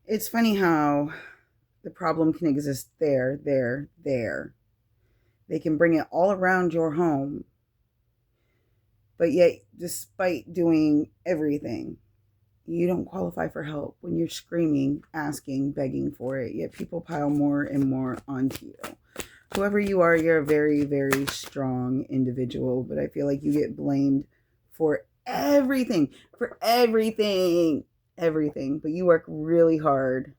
It's funny how the problem can exist there. They can bring it all around your home, but yet, despite doing everything, you don't qualify for help when you're screaming, asking, begging for it. Yet people pile more and more onto you. Whoever you are, you're a very, very strong individual, but I feel like you get blamed for everything. But you work really hard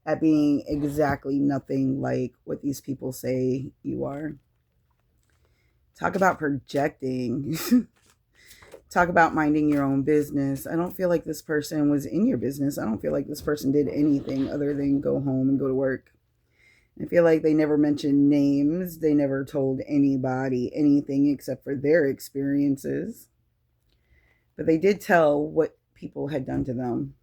at being exactly nothing like what these people say you are. Talk about projecting. Talk about minding your own business. I don't feel like this person was in your business. I don't feel like this person did anything other than go home and go to work. I feel like they never mentioned names. They never told anybody anything except for their experiences. But they did tell what people had done to them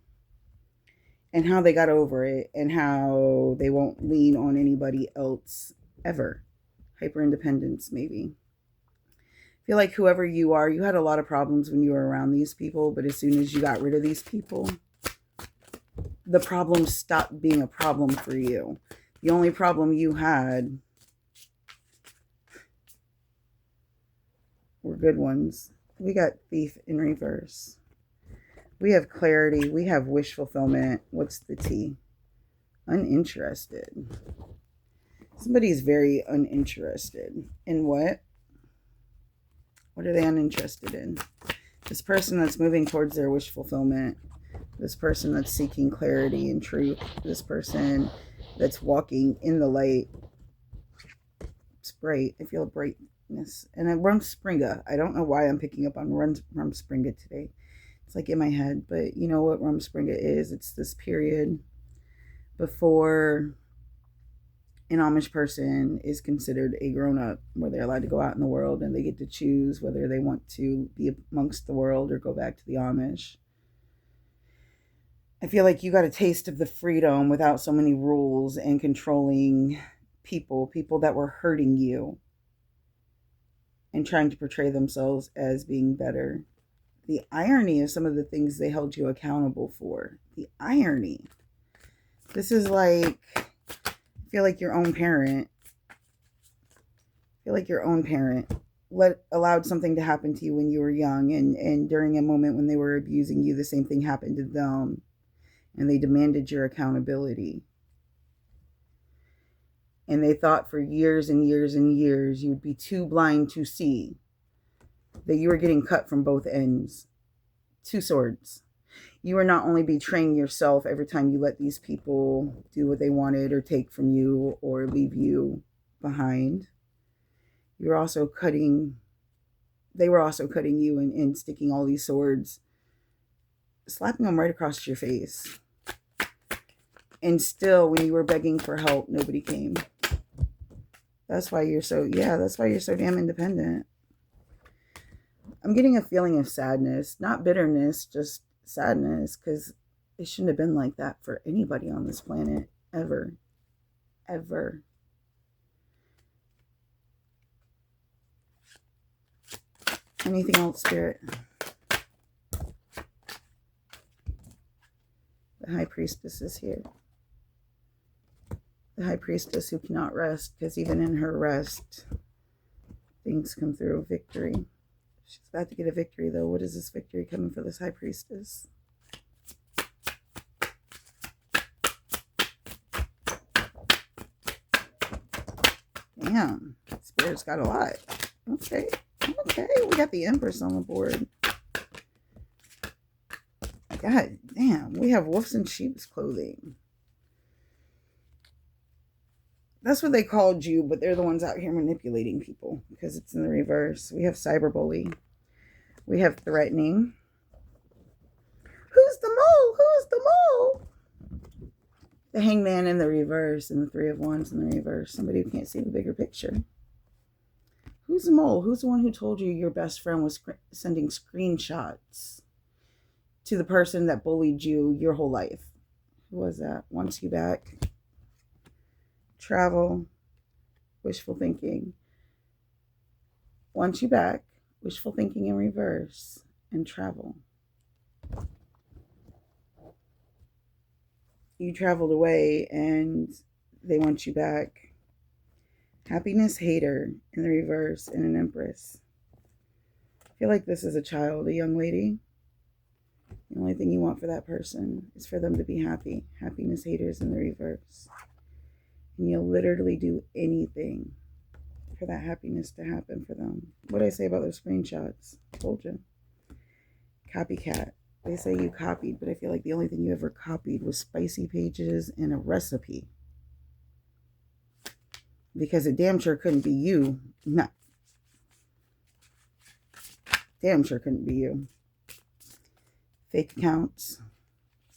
and how they got over it and how they won't lean on anybody else ever. Hyper independence, maybe. I feel like whoever you are, you had a lot of problems when you were around these people, but as soon as you got rid of these people, the problem stopped being a problem for you. The only problem you had were good ones. We got thief in reverse. We have clarity. We have wish fulfillment. What's the T? Uninterested. Somebody's very uninterested. In what? What are they uninterested in? This person that's moving towards their wish fulfillment. This person that's seeking clarity and truth. This person that's walking in the light. It's bright. I feel brightness. And I Rumspringa. I don't know why I'm picking up on Rumspringa today. It's like in my head. But you know what Rumspringa is? It's this period before an Amish person is considered a grown-up, where they're allowed to go out in the world and they get to choose whether they want to be amongst the world or go back to the Amish. I feel like you got a taste of the freedom without so many rules and controlling people that were hurting you and trying to portray themselves as being better. The irony of some of the things they held you accountable for. The irony. This is like, I feel like your own parent. Allowed something to happen to you when you were young, and during a moment when they were abusing you, the same thing happened to them, and they demanded your accountability. And they thought for years and years and years you'd be too blind to see that you were getting cut from both ends. Two swords. You were not only betraying yourself every time you let these people do what they wanted or take from you or leave you behind, they were also cutting you and sticking all these swords, slapping them right across your face. And still, when you were begging for help, nobody came. That's why you're so damn independent. I'm getting a feeling of sadness, not bitterness, just sadness, because it shouldn't have been like that for anybody on this planet, ever. Ever. Anything else, Spirit? The High Priestess is here. The High Priestess who cannot rest, because even in her rest, things come through. Victory. She's about to get a victory, though. What is this victory coming for this High Priestess? Damn. Spirit's got a lot. Okay. We got the Empress on the board. God damn. We have wolves in sheep's clothing. That's what they called you, but they're the ones out here manipulating people because it's in the reverse. We have cyberbully. We have threatening. Who's the mole? Who's the mole? The Hangman in the reverse and the Three of Wands in the reverse. Somebody who can't see the bigger picture. Who's the mole? Who's the one who told you your best friend was sending screenshots to the person that bullied you your whole life? Who was that? Wants you back. Travel. Wishful thinking. Wants you back. Wishful thinking in reverse. And travel. You traveled away and they want you back. Happiness hater in the reverse and an empress. I feel like this is a child, a young lady. The only thing you want for that person is for them to be happy. Happiness haters in the reverse. And you'll literally do anything for that happiness to happen for them. What did I say about those screenshots? I told you. Copycat. They say you copied, but I feel like the only thing you ever copied was spicy pages and a recipe. Because it damn sure couldn't be you. No. Damn sure couldn't be you. Fake accounts.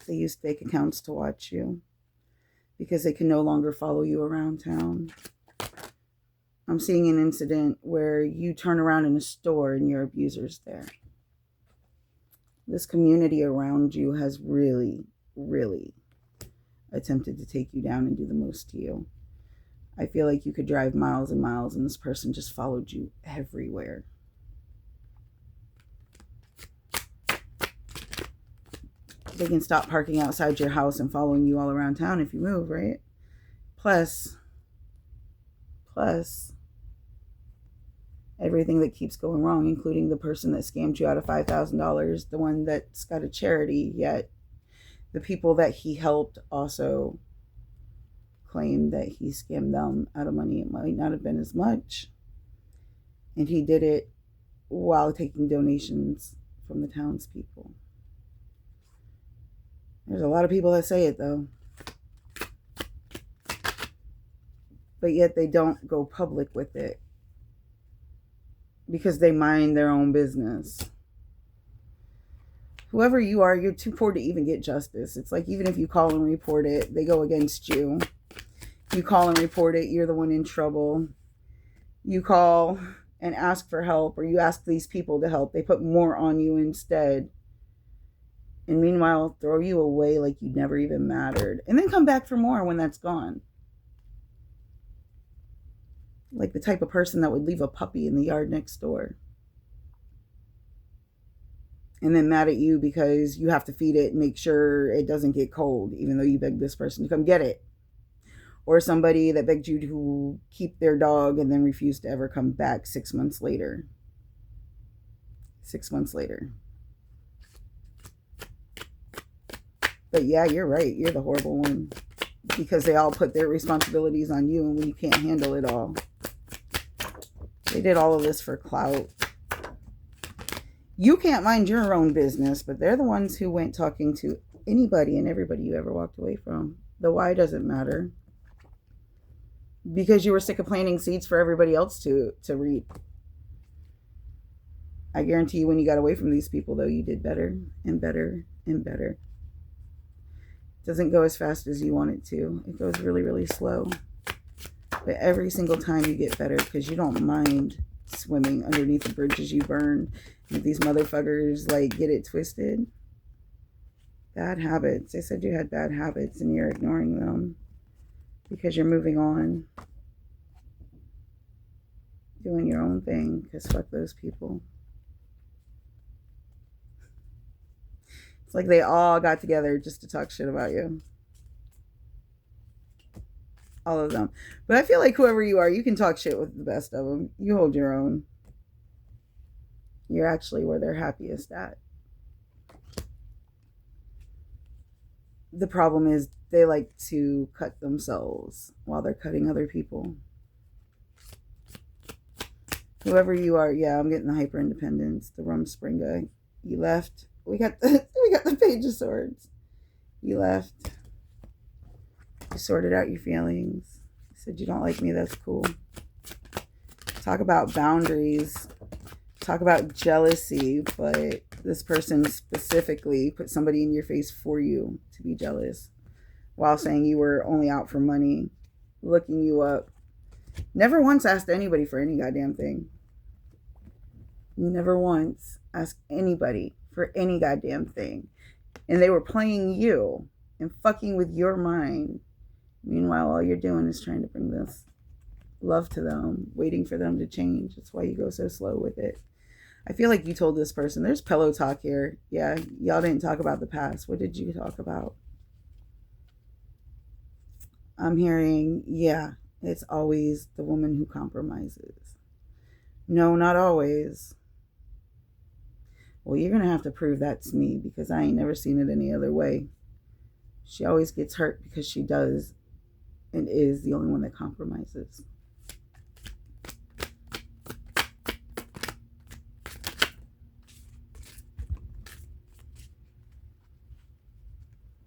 They use fake accounts to watch you because they can no longer follow you around town. I'm seeing an incident where you turn around in a store and your abuser's there. This community around you has really, really attempted to take you down and do the most to you. I feel like you could drive miles and miles and this person just followed you everywhere. They can stop parking outside your house and following you all around town if you move, right? Plus, everything that keeps going wrong, including the person that scammed you out of $5,000, the one that's got a charity, yet the people that he helped also claim that he scammed them out of money. It might not have been as much. And he did it while taking donations from the townspeople. There's a lot of people that say it, though. But yet they don't go public with it. Because they mind their own business. Whoever you are, you're too poor to even get justice. It's like even if you call and report it, they go against you. You call and report it, you're the one in trouble. You call and ask for help, or you ask these people to help. They put more on you instead. And meanwhile, throw you away like you never even mattered. And then come back for more when that's gone. Like the type of person that would leave a puppy in the yard next door. And then mad at you because you have to feed it and make sure it doesn't get cold, even though you begged this person to come get it. Or somebody that begged you to keep their dog and then refused to ever come back 6 months later. 6 months later. But yeah, you're right. You're the horrible one. Because they all put their responsibilities on you, and when you can't handle it all. They did all of this for clout. You can't mind your own business, but they're the ones who went talking to anybody and everybody you ever walked away from. The why doesn't matter. Because you were sick of planting seeds for everybody else to reap. I guarantee you when you got away from these people, though, you did better and better and better. It doesn't go as fast as you want it to. It goes really, really slow. But every single time you get better because you don't mind swimming underneath the bridges you burned. And these motherfuckers like get it twisted. Bad habits. They said you had bad habits and you're ignoring them because you're moving on. Doing your own thing because fuck those people. It's like they all got together just to talk shit about you. All of them. But I feel like whoever you are, you can talk shit with the best of them. You hold your own. You're actually where they're happiest at. The problem is they like to cut themselves while they're cutting other people. Whoever you are, yeah, I'm getting the hyper independence, the Rumspring guy. You left. We got the Page of Swords. You left. You sorted out your feelings. You said you don't like me, that's cool. Talk about boundaries. Talk about jealousy, but this person specifically put somebody in your face for you to be jealous while saying you were only out for money, looking you up. Never once asked anybody for any goddamn thing. Never once asked anybody for any goddamn thing. And they were playing you and fucking with your mind. Meanwhile, all you're doing is trying to bring this love to them, waiting for them to change. That's why you go so slow with it. I feel like you told this person, there's pillow talk here. Yeah, y'all didn't talk about the past. What did you talk about? I'm hearing, yeah, it's always the woman who compromises. No, not always. Well, you're going to have to prove that to me because I ain't never seen it any other way. She always gets hurt because she does and is the only one that compromises.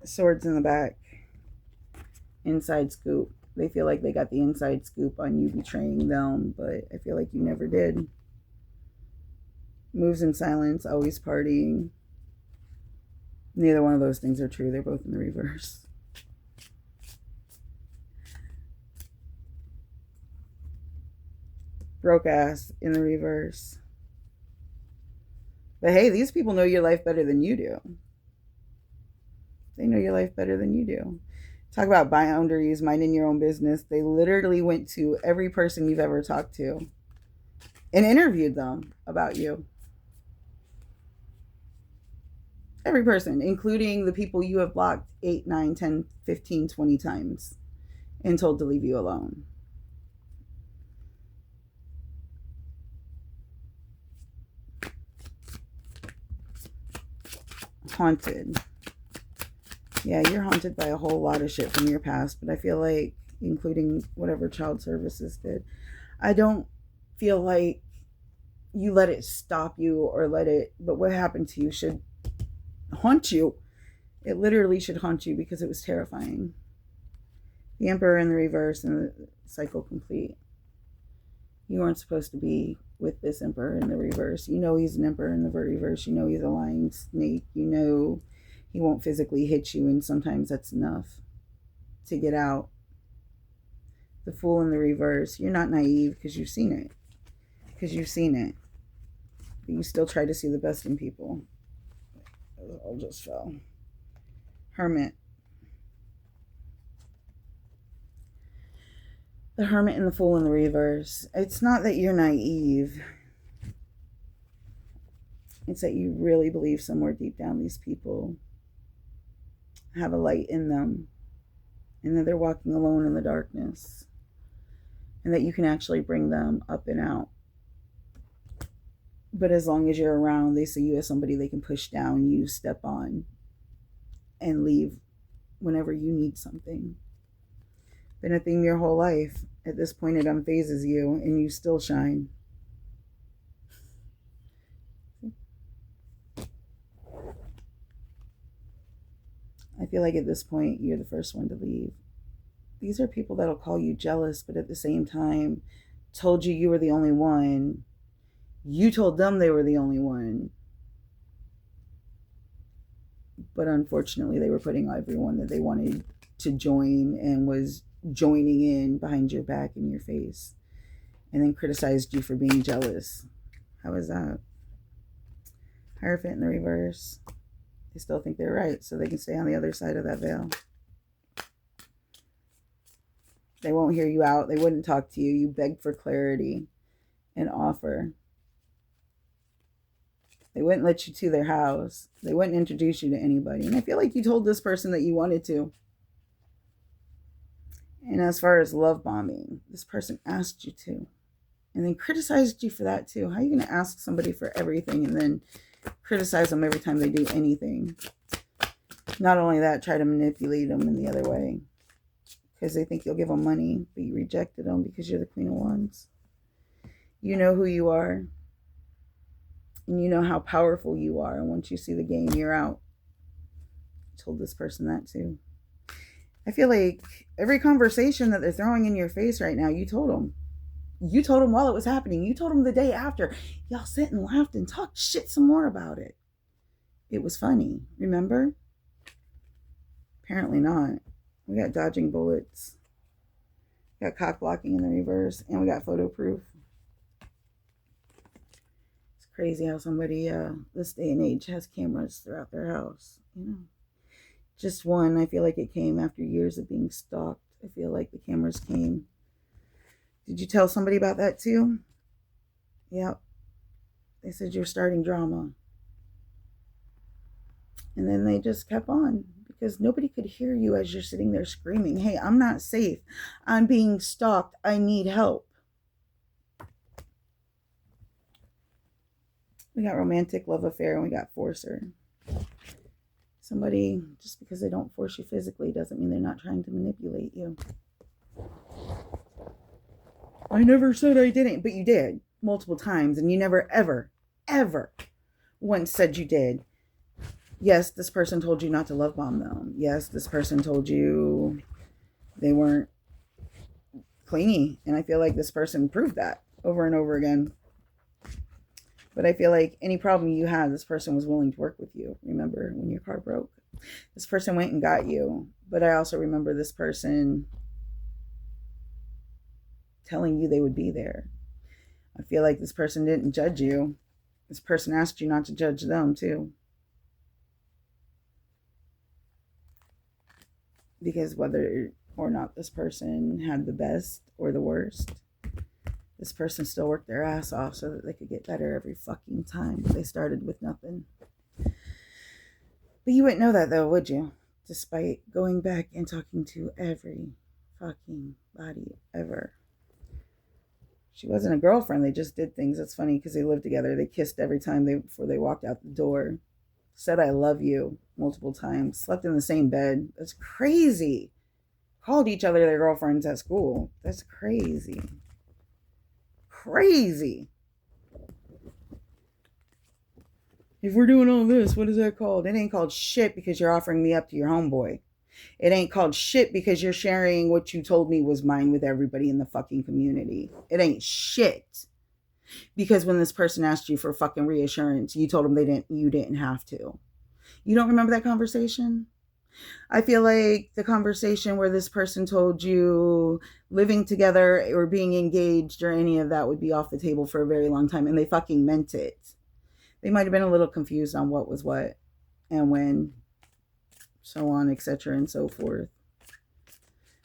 Swords in the back. Inside scoop. They feel like they got the inside scoop on you betraying them, but I feel like you never did. Moves in silence, always partying. Neither one of those things are true. They're both in the reverse. Broke ass in the reverse. But hey, these people know your life better than you do. They know your life better than you do. Talk about boundaries, minding your own business. They literally went to every person you've ever talked to and interviewed them about you. Every person, including the people you have blocked 8, 9, 10, 15, 20 times and told to leave you alone. Haunted. Yeah, you're haunted by a whole lot of shit from your past, but I feel like, including whatever child services did, I don't feel like you let it stop you or but what happened to you should haunt you. It literally should haunt you because it was terrifying. The Emperor in the reverse and the cycle complete. You weren't supposed to be with this Emperor in the reverse. You know he's an Emperor in the reverse. You know he's a lying snake. You know he won't physically hit you, and sometimes that's enough to get out. The Fool in the reverse. You're not naive because you've seen it. But you still try to see the best in people. It all just fell. Hermit. The Hermit and the Fool in the reverse. It's not that you're naive. It's that you really believe somewhere deep down these people have a light in them and that they're walking alone in the darkness and that you can actually bring them up and out. But as long as you're around, they see you as somebody they can push down, you step on, and leave whenever you need something. Been a theme your whole life. At this point, it unphases you, and you still shine. I feel like at this point, you're the first one to leave. These are people that'll call you jealous, but at the same time, told you were the only one. You told them they were the only one. But unfortunately, they were putting everyone that they wanted to join and was joining in behind your back in your face. And then criticized you for being jealous. How is that? Hierophant in the reverse. They still think they're right, so they can stay on the other side of that veil. They won't hear you out. They wouldn't talk to you. You begged for clarity and offer. They wouldn't let you to their house. They wouldn't introduce you to anybody. And I feel like you told this person that you wanted to. And as far as love bombing, this person asked you to. And then criticized you for that too. How are you going to ask somebody for everything and then criticize them every time they do anything? Not only that, try to manipulate them in the other way. Because they think you'll give them money, but you rejected them because you're the Queen of Wands. You know who you are. And you know how powerful you are. And once you see the game, you're out. I told this person that too. I feel like every conversation that they're throwing in your face right now, you told them. You told them while it was happening. You told them the day after. Y'all sat and laughed and talked shit some more about it. It was funny. Remember? Apparently not. We got dodging bullets. We got cock blocking in the reverse. And we got photo proof. It's crazy how somebody this day and age has cameras throughout their house. You know, just one. I feel like it came after years of being stalked. I feel like the cameras came. Did you tell somebody about that too? Yep. They said you're starting drama. And then they just kept on because nobody could hear you as you're sitting there screaming, hey, I'm not safe. I'm being stalked. I need help. We got romantic love affair and we got forcer. Somebody, just because they don't force you physically doesn't mean they're not trying to manipulate you. I never said I didn't, but you did multiple times, and you never, ever, ever once said you did. Yes, this person told you not to love bomb them. Yes, this person told you they weren't clingy, and I feel like this person proved that over and over again. But I feel like any problem you had, this person was willing to work with you. Remember when your car broke? This person went and got you. But I also remember this person telling you they would be there. I feel like this person didn't judge you. This person asked you not to judge them too. Because whether or not this person had the best or the worst, this person still worked their ass off so that they could get better every fucking time. They started with nothing. But you wouldn't know that though, would you? Despite going back and talking to every fucking body ever. She wasn't a girlfriend. They just did things. It's funny because they lived together. They kissed every time before they walked out the door. Said I love you multiple times. Slept in the same bed. That's crazy. Called each other their girlfriends at school. That's crazy. Crazy. If we're doing all this, what is that called? It ain't called shit because you're offering me up to your homeboy. It ain't called shit because you're sharing what you told me was mine with everybody in the fucking community. It ain't shit because when this person asked you for fucking reassurance, you told them you didn't have to. You don't remember that conversation? I feel like the conversation where this person told you living together or being engaged or any of that would be off the table for a very long time, and they fucking meant it. They might have been a little confused on what was what and when, so on, etc. and so forth.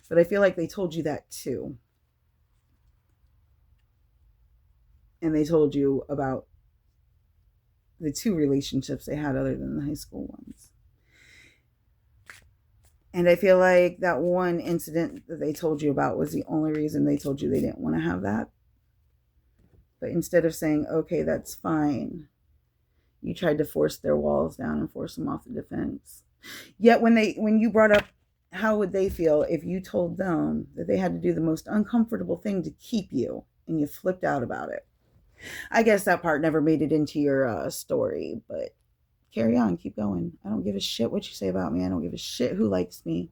But I feel like they told you that too. And they told you about the two relationships they had other than the high school ones. And I feel like that one incident that they told you about was the only reason they told you they didn't want to have that. But instead of saying, okay, that's fine, you tried to force their walls down and force them off the defense. Yet when you brought up how would they feel if you told them that they had to do the most uncomfortable thing to keep you and you flipped out about it. I guess that part never made it into your story, but carry on, keep going. I don't give a shit what you say about me. I don't give a shit who likes me.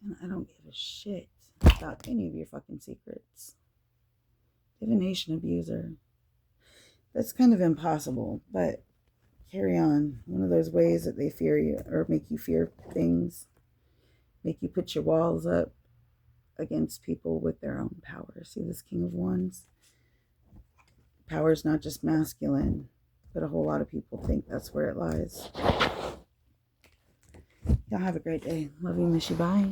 And I don't give a shit about any of your fucking secrets. Divination abuser. That's kind of impossible, but carry on. One of those ways that they fear you or make you fear things, make you put your walls up against people with their own power. See this King of Wands? Power is not just masculine, but a whole lot of people think that's where it lies. Y'all have a great day. Love you, miss you, bye.